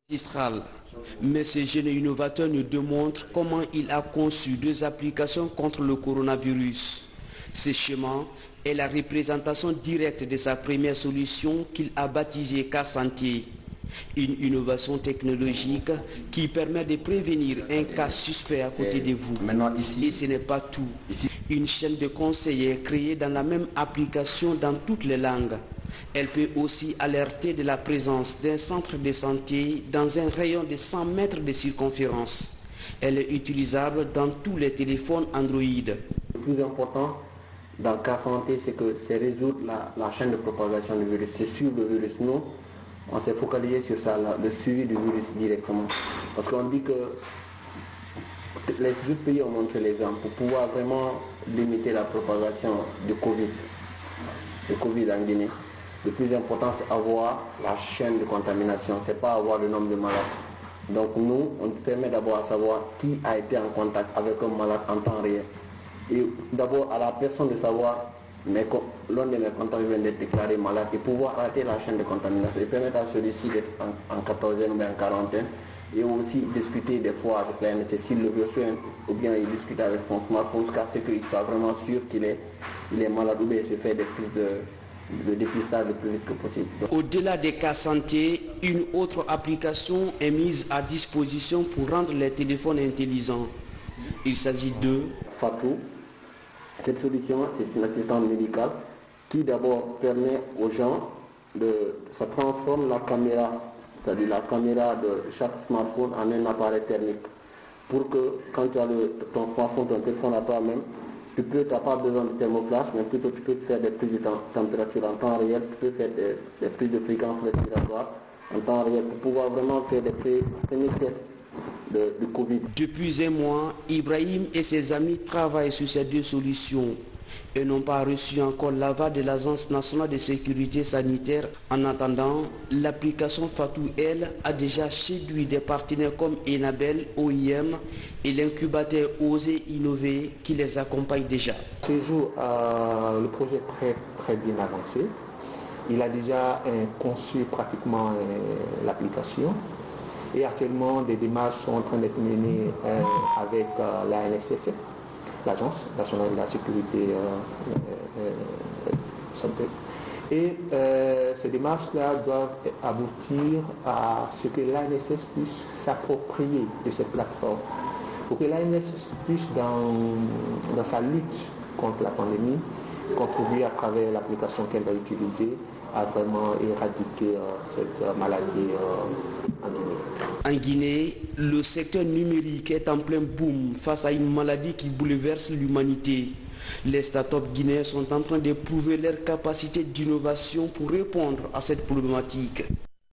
Magistral. Mais ce jeune innovateur nous démontre comment il a conçu deux applications contre le coronavirus. Ce schéma est la représentation directe de sa première solution qu'il a baptisée K-Santé. Une innovation technologique qui permet de prévenir un cas suspect à côté de vous. Et ce n'est pas tout. Une chaîne de conseillers créée dans la même application dans toutes les langues. Elle peut aussi alerter de la présence d'un centre de santé dans un rayon de 100 mètres de circonférence. Elle est utilisable dans tous les téléphones Android. Le plus important dans K-Santé, c'est résoudre la chaîne de propagation du virus. C'est suivre le virus. Nous, on s'est focalisé sur ça, le suivi du virus directement. Parce qu'on dit que les autres pays ont montré l'exemple pour pouvoir vraiment limiter la propagation du Covid en Guinée. Le plus important, c'est avoir la chaîne de contamination, c'est pas avoir le nombre de malades. Donc nous, on permet d'abord de savoir qui a été en contact avec un malade en temps réel. Et d'abord à la personne de savoir, mais l'un de mes contacts vient d'être déclaré malade et pouvoir arrêter la chaîne de contamination et permettre à celui-ci d'être en 14e ou bien en quarantaine. Et aussi discuter des fois avec la NSC s'il le veut ou bien il discute avec son smartphone jusqu'à ce qu'il soit vraiment sûr qu'il est malade ou bien il se fait des prises de dépistage le plus vite que possible. Au-delà des cas santé, une autre application est mise à disposition pour rendre les téléphones intelligents. Il s'agit de Fatou. Cette solution, c'est une assistante médicale qui d'abord permet aux gens ça transforme la caméra, c'est-à-dire la caméra de chaque smartphone en un appareil thermique. Pour que quand tu as ton smartphone, ton téléphone à toi-même, tu n'as pas besoin de thermoflash, mais plutôt tu peux faire des prises de température en temps réel, tu peux faire des prises de fréquence respiratoire en temps réel pour pouvoir vraiment faire des premiers tests de Covid. Depuis un mois, Ibrahim et ses amis travaillent sur ces deux solutions et n'ont pas reçu encore l'aval de l'Agence nationale de sécurité sanitaire. En attendant, l'application Fatou, elle, a déjà séduit des partenaires comme Enabel, OIM et l'incubateur Oser Innover qui les accompagne déjà. Ce jour, le projet est très bien avancé. Il a déjà conçu pratiquement l'application. Et actuellement, des démarches sont en train d'être menées avec la NSSF, l'Agence nationale de la sécurité sanitaire. Et ces démarches-là doivent aboutir à ce que l'ANSS puisse s'approprier de cette plateforme. Pour que l'ANSS puisse, dans sa lutte contre la pandémie, contribuer à travers l'application qu'elle va utiliser à vraiment éradiquer cette maladie en Guinée. En Guinée, le secteur numérique est en plein boom face à une maladie qui bouleverse l'humanité. Les startups guinéens sont en train de prouver leur capacité d'innovation pour répondre à cette problématique.